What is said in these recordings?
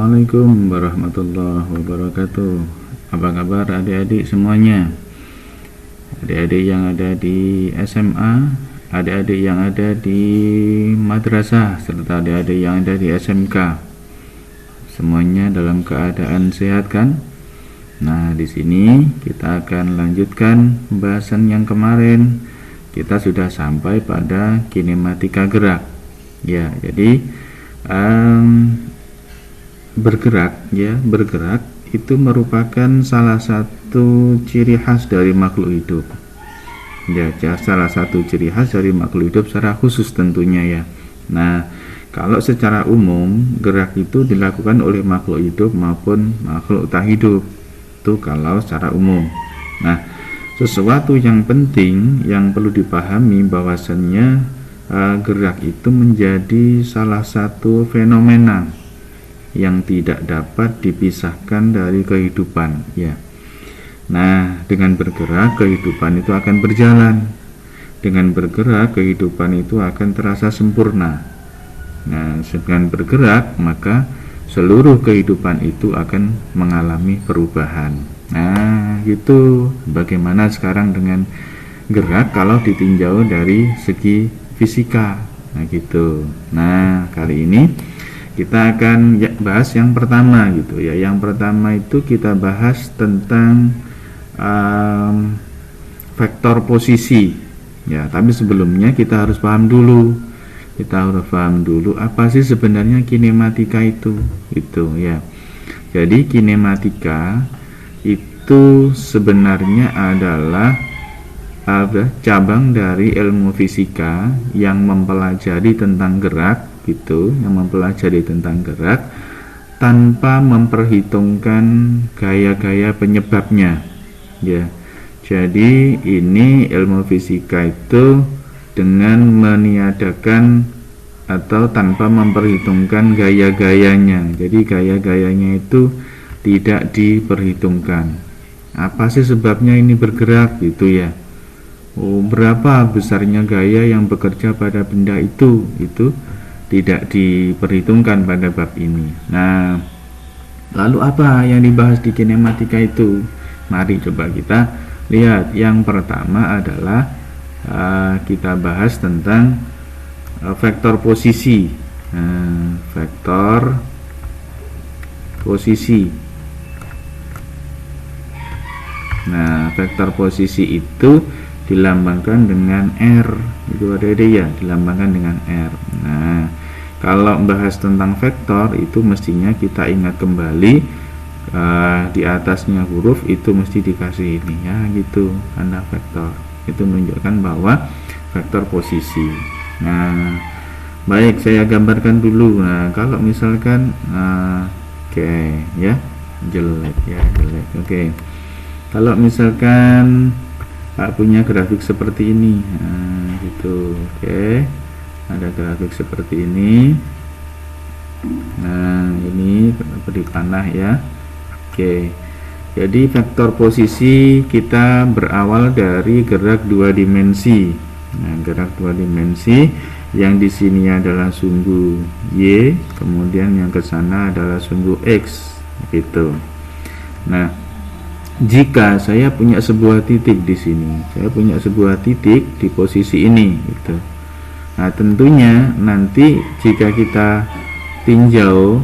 Assalamualaikum warahmatullahi wabarakatuh. Apa kabar adik-adik semuanya? Adik-adik yang ada di SMA, adik-adik yang ada di madrasah, serta adik-adik yang ada di SMK. Semuanya dalam keadaan sehat kan? Nah, di sini kita akan lanjutkan pembahasan yang kemarin. Kita sudah sampai pada kinematika gerak. Ya, jadi bergerak itu merupakan salah satu ciri khas dari makhluk hidup. Ya, salah satu ciri khas dari makhluk hidup secara khusus tentunya ya. Nah, kalau secara umum gerak itu dilakukan oleh makhluk hidup maupun makhluk tak hidup. Itu kalau secara umum. Nah, sesuatu yang penting yang perlu dipahami bahwasannya gerak itu menjadi salah satu fenomena yang tidak dapat dipisahkan dari kehidupan ya. Nah, dengan bergerak kehidupan itu akan berjalan. Dengan bergerak kehidupan itu akan terasa sempurna. Nah, dengan bergerak maka seluruh kehidupan itu akan mengalami perubahan. Nah, gitu. Bagaimana sekarang dengan gerak kalau ditinjau dari segi fisika? Nah, gitu. Nah, kali ini kita akan bahas yang pertama gitu ya. Yang pertama itu kita bahas tentang vektor posisi ya. Tapi sebelumnya kita harus paham dulu. Apa sih sebenarnya kinematika itu ya. Jadi kinematika itu sebenarnya adalah cabang dari ilmu fisika yang mempelajari tentang gerak gitu, yang mempelajari tentang gerak tanpa memperhitungkan gaya-gaya penyebabnya ya. Jadi ini ilmu fisika itu dengan meniadakan atau tanpa memperhitungkan gaya-gayanya. Jadi gaya-gayanya itu tidak diperhitungkan. Apa sih sebabnya ini bergerak gitu ya? Berapa besarnya gaya yang bekerja pada benda itu tidak diperhitungkan pada bab ini. Nah, lalu apa yang dibahas di kinematika itu? Mari coba kita lihat. Yang pertama adalah kita bahas tentang vektor posisi. Vektor posisi. Nah, vektor posisi itu dilambangkan dengan R. Itu ada ya, dilambangkan dengan R. Nah, kalau membahas tentang vektor itu mestinya kita ingat kembali di atasnya huruf itu mesti dikasih ini ya, gitu, tanda vektor. Itu menunjukkan bahwa vektor posisi. Nah, baik, saya gambarkan dulu. Nah, kalau misalkan oke ya, jelek. Oke. Kalau misalkan punya grafik seperti ini, nah, gitu. Oke, ada grafik seperti ini. Nah, ini beri panah ya. Oke, jadi vektor posisi kita berawal dari gerak dua dimensi. Nah, gerak dua dimensi yang di sini adalah sumbu Y, kemudian yang ke sana adalah sumbu X, gitu. Nah, jika saya punya sebuah titik di sini, saya punya sebuah titik di posisi ini gitu. Nah, tentunya nanti jika kita tinjau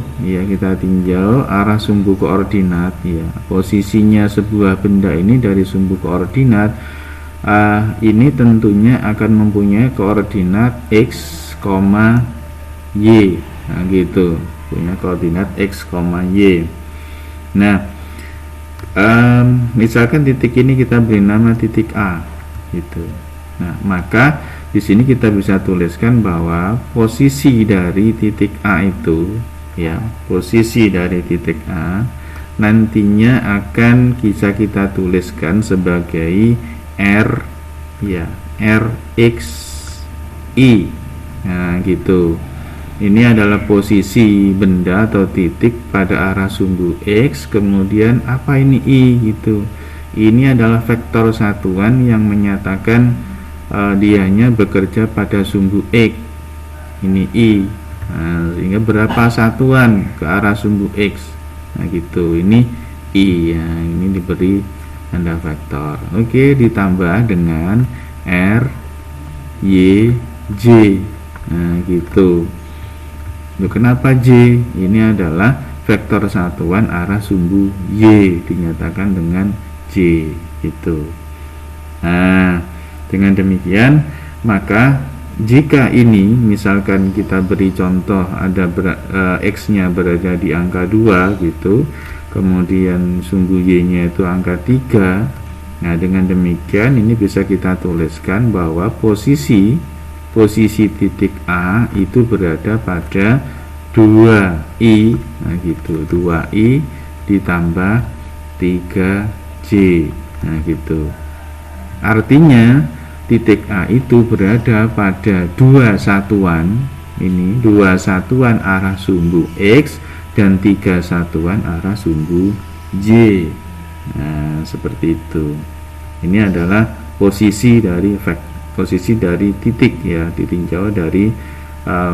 arah sumbu koordinat ya, posisinya sebuah benda ini dari sumbu koordinat ini tentunya akan mempunyai koordinat X, Y. Nah, gitu. Punya koordinat X, Y. Nah, misalkan titik ini kita beri nama titik A gitu. Nah, maka di sini kita bisa tuliskan bahwa posisi dari titik A itu ya, posisi dari titik A nantinya akan bisa kita tuliskan sebagai R ya, RX I. Nah, gitu. Ini adalah posisi benda atau titik pada arah sumbu X, kemudian apa ini I gitu. Ini adalah vektor satuan yang menyatakan dianya bekerja pada sumbu X. Ini I. Nah, sehingga berapa satuan ke arah sumbu X. Nah gitu, ini I ya, ini diberi tanda vektor. Oke, ditambah dengan R, Y, J. Nah gitu. Loh, kenapa J? Ini adalah vektor satuan arah sumbu Y, dinyatakan dengan J gitu. Nah, dengan demikian maka jika ini misalkan kita beri contoh ada X-nya berada di angka 2 gitu, kemudian sumbu Y-nya itu angka 3. Nah, dengan demikian ini bisa kita tuliskan bahwa posisi titik A itu berada pada 2I. Nah gitu, 2I ditambah 3J. Nah gitu, artinya titik A itu berada pada 2 satuan, ini 2 satuan arah sumbu X dan 3 satuan arah sumbu J. Nah seperti itu. Ini adalah posisi dari titik ya, ditinjau dari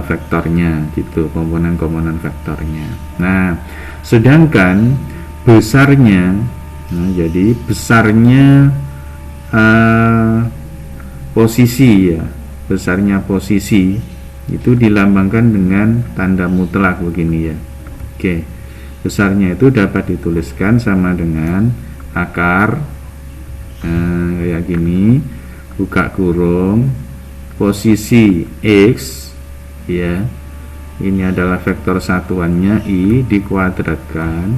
vektornya gitu, komponen-komponen vektornya. Nah sedangkan besarnya, nah jadi besarnya posisi ya, besarnya posisi itu dilambangkan dengan tanda mutlak begini ya. Oke, besarnya itu dapat dituliskan sama dengan akar kayak gini, buka kurung, posisi X ya, ini adalah vektor satuannya I dikuadratkan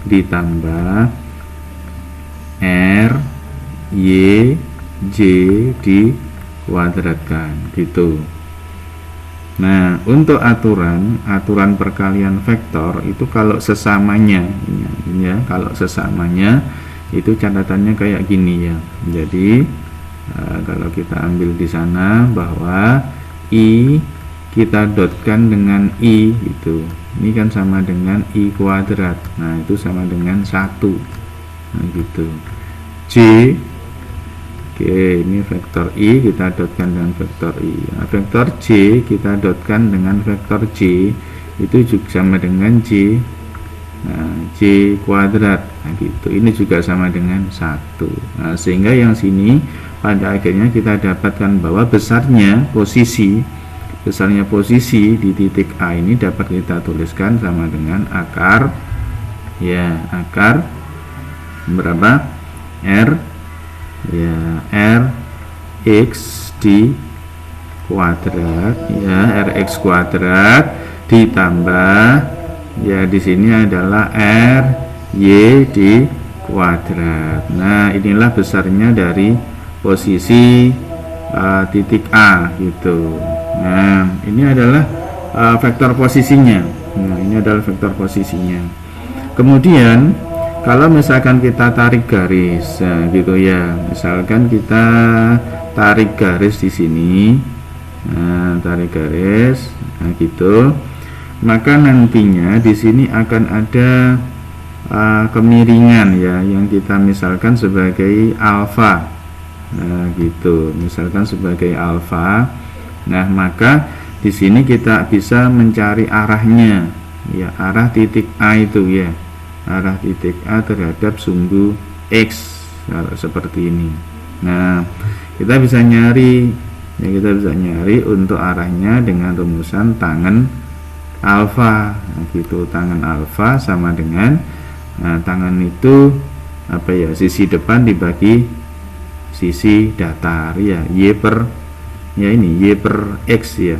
ditambah R, Y, J dikuadratkan gitu. Nah, untuk aturan perkalian vektor itu kalau sesamanya ya, kalau sesamanya itu catatannya kayak gini ya. Jadi kalau kita ambil di sana bahwa I kita dotkan dengan I gitu, ini kan sama dengan I kuadrat. Nah itu sama dengan 1. Nah gitu. J, oke, ini vektor I kita dotkan dengan vektor I. Nah, vektor J kita dotkan dengan vektor J, itu juga sama dengan J. Nah, J kuadrat. Nah gitu, ini juga sama dengan 1. Nah sehingga yang sini pada akhirnya kita dapatkan bahwa besarnya posisi di titik A ini dapat kita tuliskan sama dengan akar ya, akar berapa? R ya, R X di kuadrat ya, Rx kuadrat ditambah ya, di sini adalah R Y di kuadrat. Nah inilah besarnya dari posisi titik A gitu. Nah ini adalah vektor posisinya. Nah ini adalah vektor posisinya. Kemudian kalau misalkan kita tarik garis, nah, gitu ya, misalkan kita tarik garis di sini, nah tarik garis, nah gitu, maka nantinya di sini akan ada kemiringan ya, yang kita misalkan sebagai alfa. Nah gitu, misalkan sebagai alfa. Nah maka di sini kita bisa mencari arahnya ya, arah titik A itu ya, arah titik A terhadap sumbu X seperti ini. Nah kita bisa nyari ya, kita bisa nyari untuk arahnya dengan rumusan tangen alfa. Nah gitu, tangen alfa sama dengan, nah tangen itu apa ya, sisi depan dibagi sisi datar ya, Y per ya, ini Y per X ya.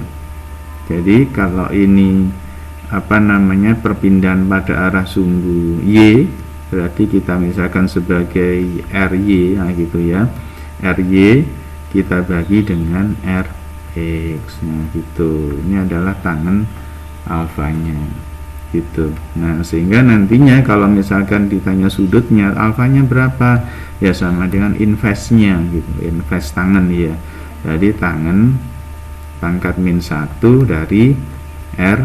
Jadi kalau ini apa namanya, perpindahan pada arah sumbu Y, berarti kita misalkan sebagai RY, nah gitu ya, RY kita bagi dengan RX. Nah gitu, ini adalah tangen alfanya gitu. Nah sehingga nantinya kalau misalkan ditanya sudutnya alfanya berapa ya, sama dengan investnya gitu, invest tangen ya. Jadi tangen pangkat min 1 dari R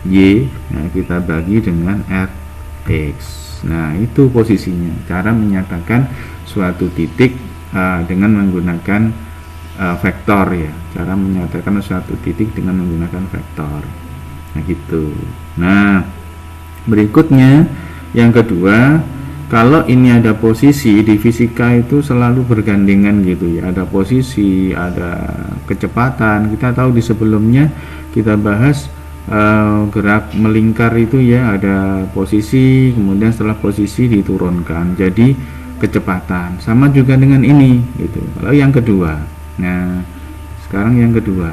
Y, nah kita bagi dengan Rx. Nah itu posisinya, cara menyatakan suatu titik dengan menggunakan vektor ya, cara menyatakan suatu titik dengan menggunakan vektor. Nah gitu. Nah berikutnya yang kedua, kalau ini ada posisi di fisika itu selalu bergandengan gitu ya, ada posisi, ada kecepatan. Kita tahu di sebelumnya kita bahas gerak melingkar itu ya, ada posisi, kemudian setelah posisi diturunkan jadi kecepatan. Sama juga dengan ini gitu. Kalau yang kedua, nah sekarang yang kedua,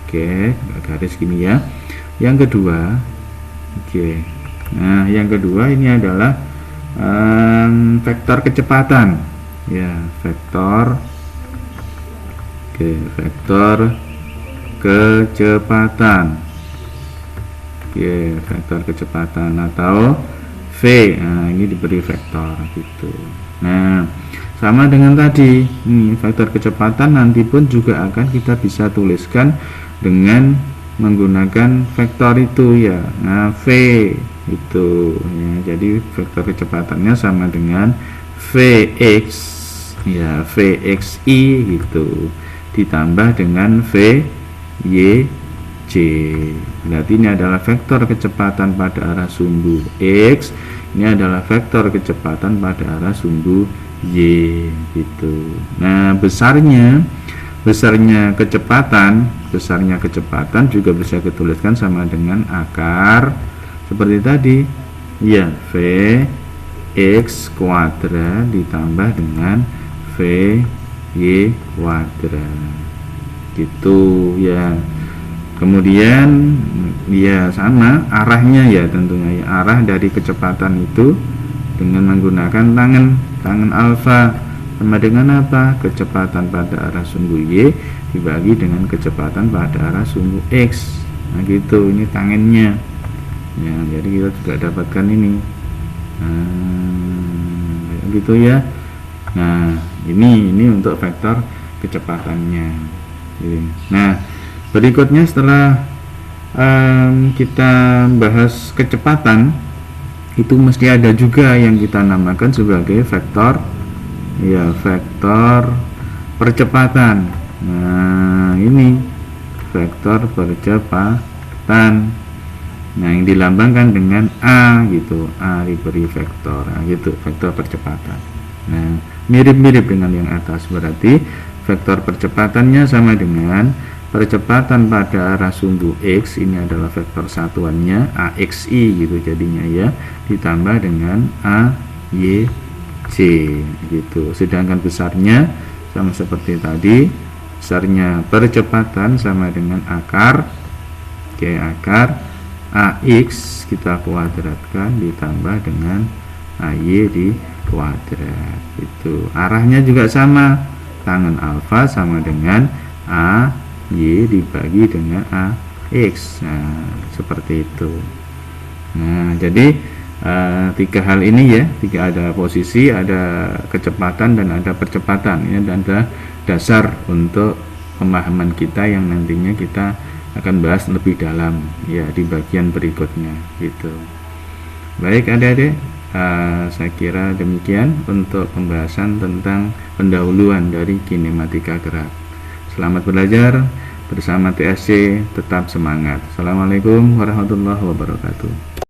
oke, garis gini ya. Yang kedua, oke. Nah yang kedua ini adalah vektor kecepatan ya, vektor kecepatan, vektor kecepatan atau V. Nah ini diberi vektor gitu. Nah sama dengan tadi, ini vektor kecepatan nanti pun juga akan kita bisa tuliskan dengan menggunakan vektor itu ya. Nah V itu ya, jadi vektor kecepatannya sama dengan Vx ya, Vxi gitu ditambah dengan Vyj. Berarti ini adalah vektor kecepatan pada arah sumbu X, ini adalah vektor kecepatan pada arah sumbu Y gitu. Nah besarnya kecepatan juga bisa dituliskan sama dengan akar seperti tadi ya, Vx kuadrat ditambah dengan Vy kuadrat gitu ya. Kemudian ya sama arahnya ya, tentunya ya, arah dari kecepatan itu dengan menggunakan tangan alfa sama dengan apa? Kecepatan pada arah sumbu Y dibagi dengan kecepatan pada arah sumbu X. Nah gitu, ini tangannya ya, jadi kita juga dapatkan ini. Nah gitu ya. Nah ini untuk vektor kecepatannya. Nah berikutnya setelah kita bahas kecepatan, itu mesti ada juga yang kita namakan sebagai vektor ya, vektor percepatan. Nah ini vektor percepatan. Nah yang dilambangkan dengan A gitu, A diberi vektor, nah, gitu, vektor percepatan. Nah mirip-mirip dengan yang atas, berarti vektor percepatannya sama dengan percepatan pada arah sumbu X, ini adalah vektor satuannya AXI gitu jadinya ya, ditambah dengan AYJ gitu. Sedangkan besarnya sama seperti tadi, besarnya percepatan sama dengan akar, akar AX kita kuadratkan ditambah dengan AY di kuadrat itu. Arahnya juga sama, tangen alfa sama dengan AY dibagi dengan AX. Nah seperti itu. Nah jadi tiga hal ini ya, tiga, ada posisi, ada kecepatan, dan ada percepatan ya, dan ada dasar untuk pemahaman kita yang nantinya kita akan bahas lebih dalam ya di bagian berikutnya gitu. Baik adik-adik, saya kira demikian untuk pembahasan tentang pendahuluan dari kinematika gerak. Selamat belajar bersama TSC, tetap semangat. Assalamualaikum warahmatullahi wabarakatuh.